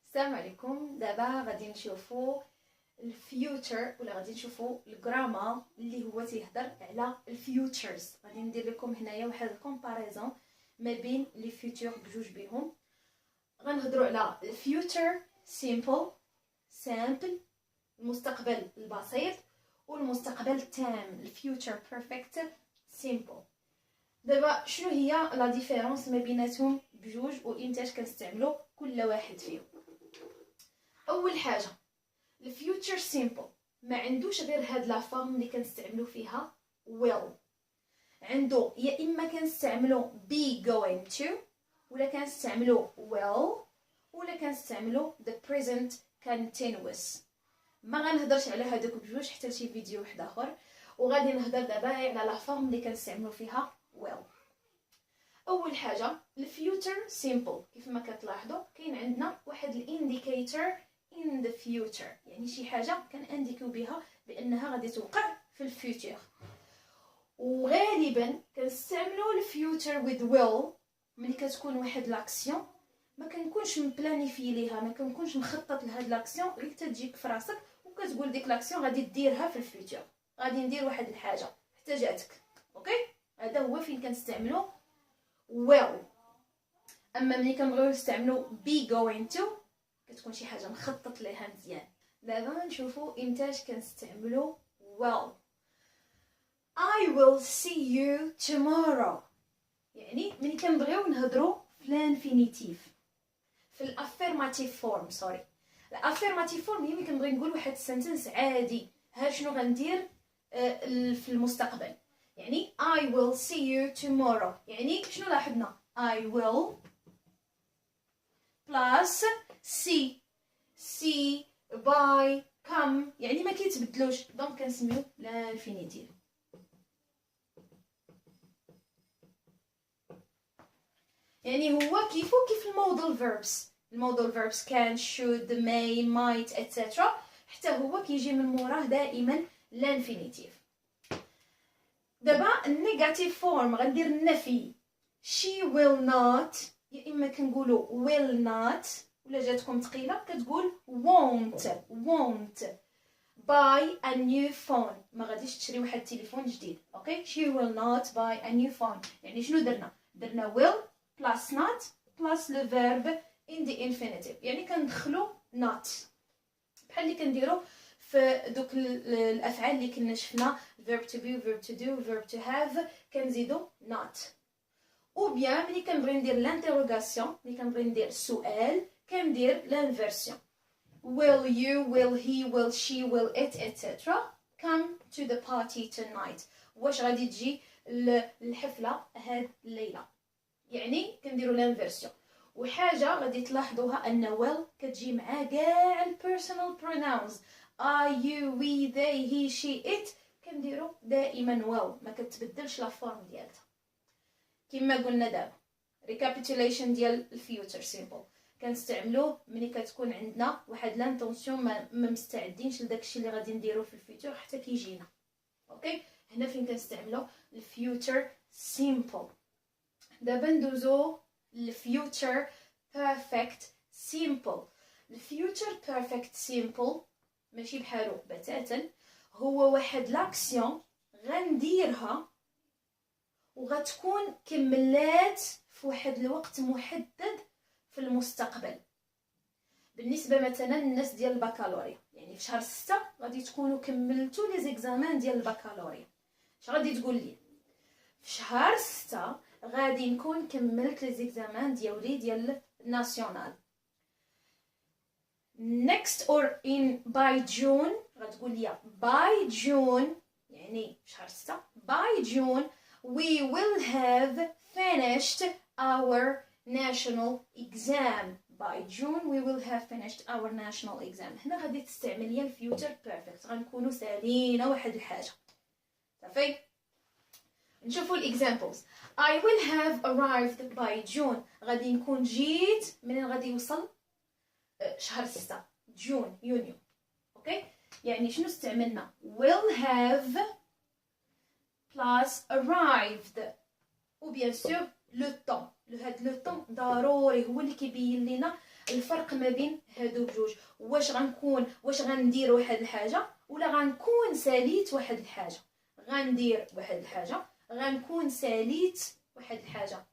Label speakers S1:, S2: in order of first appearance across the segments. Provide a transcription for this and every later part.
S1: السلام عليكم. دابا غادي نشوفوا الفيوتشر ولا غادي نشوفوا الجراما اللي هو تيهضر على الفيوتشرز. غادي ندير لكم هنايا واحد الكومباريزون ما بين لي فيوتشر بجوج بهم. غنهضروا على الفيوتشر سيمبل المستقبل البسيط والمستقبل التام الفيوتشر بيرفكت سيمبل. دابا شنو هي لا ديفيرونس ما بيناتهم بجوج وامتاش كنستعملوا كل واحد فيهم؟ اول حاجه الفيوتشر سيمبل ما عندوش غير هاد لا فورم اللي كنستعملوا فيها will. عنده يا اما كنستعملوا be going to ولا كنستعملوا will ولا كنستعملوا the present continuous. ما غنهضرش على هادوك بجوج حتى شي فيديو واحد اخر، وغادي نهضر دابا على لا فورم اللي كنستعملوا فيها will. اول حاجه الفيوتشر سيمبل كيف ما كتلاحظوا كاين عندنا واحد الانديكيتور in the future، يعني شي حاجه كنأنديكيو بها بانها غادي توقع في الفيوتشر. وغالبا كنستعملوا الفيوتشر with will ملي كتكون واحد لاكسيون ما كنكونش مبلانيفي ليها، ما كنكونش مخطط لهاد لاكسيون، غير تجيك في راسك وكتقول ديك لاكسيون غادي ديرها في الفيوتشر، غادي ندير واحد الحاجه حتى جاتك. اوكي، هذا هو فين كنستعملوا will. اما ملي كنبغيو نستعملوا be going to كتكون شي حاجه مخطط ليها مزيان. دابا نشوفوا امتاش كنستعملوا will. I will see you tomorrow، يعني ملي كنبغيو نهضروا في الانفينيتيف في الافيرماتيف فورم. سوري، الافيرماتيف فورم هي ملي كنبغي نقول واحد السنتنس عادي، ها شنو غندير في المستقبل. يعني I will see you tomorrow، يعني شنو لاحظنا؟ I will plus see buy come، يعني ما كيتبدلوش، دونك كنسميو لانفينيتيف. يعني هو كيف المودال فيربس. المودال فيربس كان should may might etc، حتى هو كيجي من موراه دائما لانفينيتيف. دابا النيجاتيف فورم غندير النفي she will not، يا اما كنقولوا will not ولا جاتكم ثقيله كتقول won't buy a new phone، ما غاديش تشري واحد التليفون جديد. اوكي، she will not buy a new phone، يعني شنو درنا will plus not plus le verb in the infinitive، يعني كندخلوا not بحال اللي كنديروا في دوك الافعال اللي كنا شفنا verb to be verb to do verb to have كنزيدوا not. او بيان ملي كنبغي ندير لانتيروغاسيون، ملي كنبغي ندير السؤال كندير لانفيرسيون will you will he will she will it etc come to the party tonight، واش غادي تجي الحفله هاد الليله، يعني كنديروا لانفيرسيون. وحاجه غادي تلاحظوها ان will كتجي مع كاع البيرسونال بروناونز I you we they he she it، كنديروا دائما will، ما كتبدلش لا فورم ديالها. كما قلنا دابا ريكابيتوليشن ديال الفيوتشر سيمبل كنستعملوه ملي كتكون عندنا واحد لانتونسيون ما مستعدينش لداكشي اللي غادي نديرو في الفيوتشر حتى كيجينا. اوكي، هنا فين كنستعملو الفيوتشر سيمبل. دابا ندوزو للفيوتشر بيرفكت سيمبل. الفيوتشر بيرفكت سيمبل ماشي بحالو بتاتا، هو واحد لاكسيون غنديرها وغتكون كملات في واحد الوقت محدد في المستقبل. بالنسبه مثلا الناس ديال البكالوريا، يعني في شهر 6 غادي تكونوا كملتوا لي زيكزامان ديال البكالوريا. اش غادي تقول لي؟ في شهر 6 غادي نكون كملت لي زيكزامان ديالي ديال الناسيونال. next or in by June غتقول لي by June، يعني في شهر 6 by June we will have finished our national exam. By June we will have finished our national exam. هنا غادي تستعملي الفيوتشر بيرفكت، غنكونوا سالينا واحد الحاجه صافي. نشوفوا الاكزامبلز. I will have arrived by June، غادي نكون جيت من غادي يوصل شهر 6 جون يونيو. اوكي، يعني شنو استعملنا؟ will have plus arrived، و bien sûr لو طون. هاد لو طون ضروري هو اللي كيبين لينا الفرق ما بين هادو بجوج، واش غندير واحد الحاجه ولا غنكون ساليت واحد الحاجه. غندير واحد الحاجه، غنكون ساليت واحد الحاجه.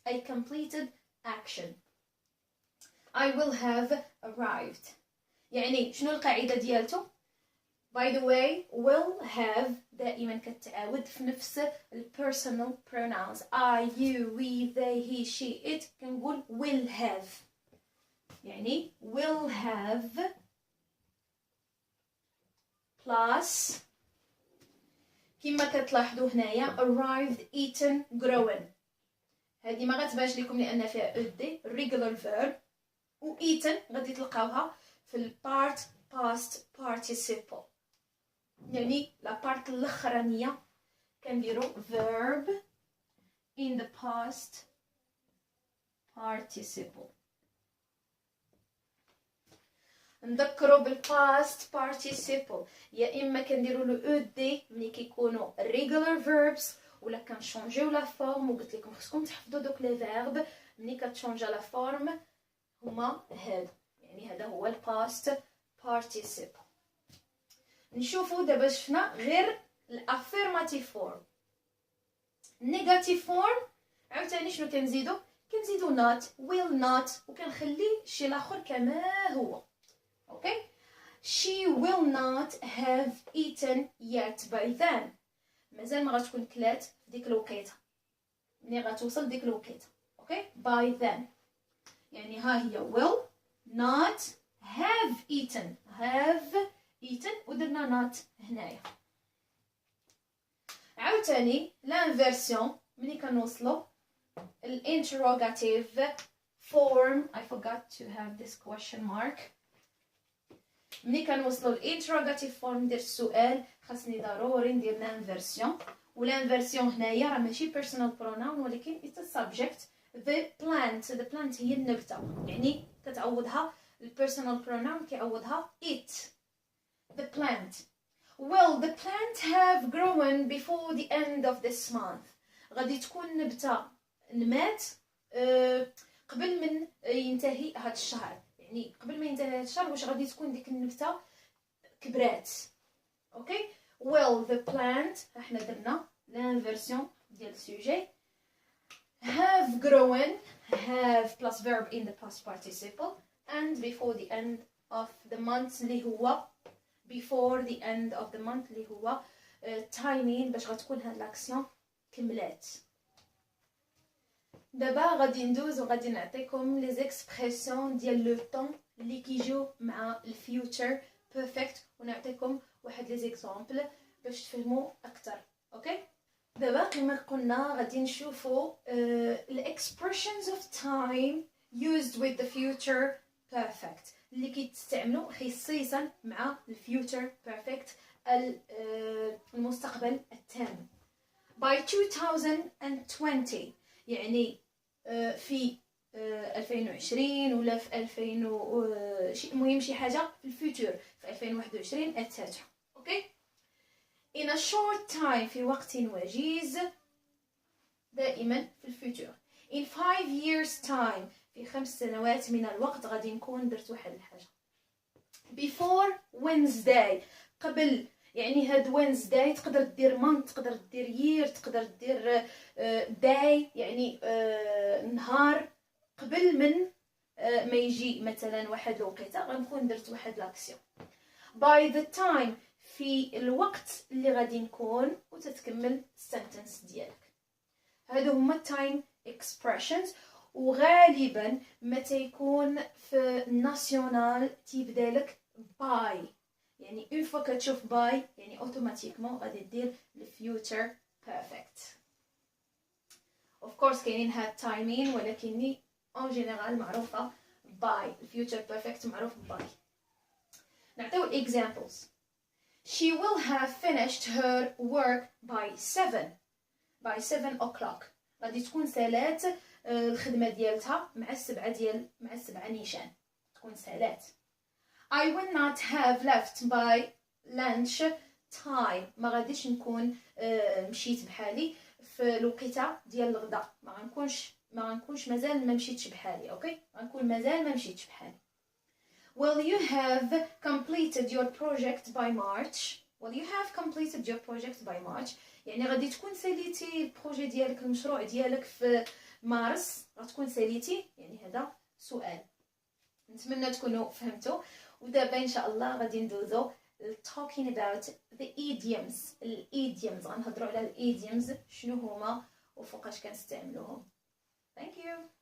S1: I completed action. I will have arrived. يعني شنو القاعده ديالته؟ by the way will have دائما كتعاود في نفس personal pronouns I, you, we, they, he, she, it. كنقول will have، يعني will have plus كما كتلاحظوا هنايا arrived, eaten, grown. هذه ما غتبانش لكم لان فيها ed regular verb، و eaten غادي تلقاوها في البارت past participle، يعني لا بارت الاخرانيه كنديروا verb in the past participle. نذكروا بالباست participle يا اما كنديروا له او دي ملي كيكونوا regular verbs، ولا كنشونجيو لا فورم. وقلت لكم خصكم تحفظوا دوك لي فيرب ملي كتشونجا لا فورم هما هذا، يعني هذا هو الباست participle. نشوفوا دابا شفنا غير الافيرماتيف فورم. النيجاتيف فورم عاوتاني شنو كنزيدو not will not، وكنخلي الشيء الاخر كما هو. اوكي she will not have eaten yet by then. مازال ما غتكون كلات في ديك الوقيته، ملي غتوصل ديك الوقيته. اوكي by then يعني ها هي will not have eaten ودرنا not هنايا. عاوتاني لانفيرسيون ملي كنوصلوا الانتروغاتيف form. I forgot to have this question mark. ملي كنوصلوا الانتروغاتيف فورم ديال السؤال خاصني ضروري ندير لانفيرسيون. ولانفيرسيون هنايا راه ماشي personal pronoun ولكن it's a subject. the plant هي النبته، يعني كتعوضها البيرسونال pronoun كيعوضها it. the plant. Will the plant have grown before the end of this month. غادي تكون نبته نمات قبل من ينتهي هذا الشهر، يعني قبل ما ينتهي هذا الشهر واش غادي تكون ديك النبته كبرات. اوكي will the plant احنا درنا لانفيرسيون ديال السوجي. have grown have plus verb in the past participle and before the end of the month اللي هو before the end of the month اللي هو timing باش غتكون هاد لاكسيون كملات. دابا غادي ندوز وغادي نعطيكم لي زيكسبريسيون ديال لو طون اللي كيجيو مع الفيوتشر بيرفكت، ونعطيكم واحد لي زيكزامبل باش تفهموا اكثر. اوكي دابا كما قلنا غادي نشوفوا الاكسبريشنز اوف تايم used with the future perfect اللي كيتستعملوا خصيصا مع الفيوتشر بيرفكت المستقبل التام. by 2020 يعني في 2020 ولا في 2000 شي المهم شي حاجه في الفيوتشر في 2021 اتاترا. اوكي in a short time في وقت وجيز دائما في الفيوتشر. in 5 years time في 5 سنوات من الوقت غادي نكون درت واحد الحاجه. before Wednesday قبل، يعني هاد Wednesday تقدر دير month تقدر دير year تقدر دير day، يعني نهار قبل من ما يجي مثلا واحد الوقيته غنكون درت واحد لاكسيون. by the time في الوقت اللي غادي نكون وتتكمل السنتنس ديالك. هادو هما time expressions، وغالبا متى يكون في الناسيونال تيبدا لك باي، يعني اون فوا كتشوف باي يعني اوتوماتيكمون غادي دير الفيوتشر بيرفكت. اوف كورس كاينين هاد تايمين ولكن اون جينيرال معروفه باي، الفيوتشر بيرفكت معروف باي. نعطيو اكزامبلز. she will have finished her work by 7 o'clock غادي تكون سالات الخدمه ديالتها مع السبعه نيشان تكون سالات. I will not have left by lunch time ما غاديش نكون مشيت بحالي في الوقيته ديال الغداء، ما غنكونش ما غنكونش مازال ما مشيتش بحالي. اوكي، غنكون مازال ما مشيتش بحالي. Will you have completed your project by March? Will you have completed your project by March? يعني غادي تكون ساليتي البروجي ديالك، المشروع ديالك في مارس، غتكون ساليتي. يعني هذا سؤال. نتمنى تكونوا فهمتوا. ودابا ان شاء الله غادي ندوزو talking about the idioms. الidioms غنهضروا على الidioms شنو هما وفوقاش كنستعملوهم. Thank you.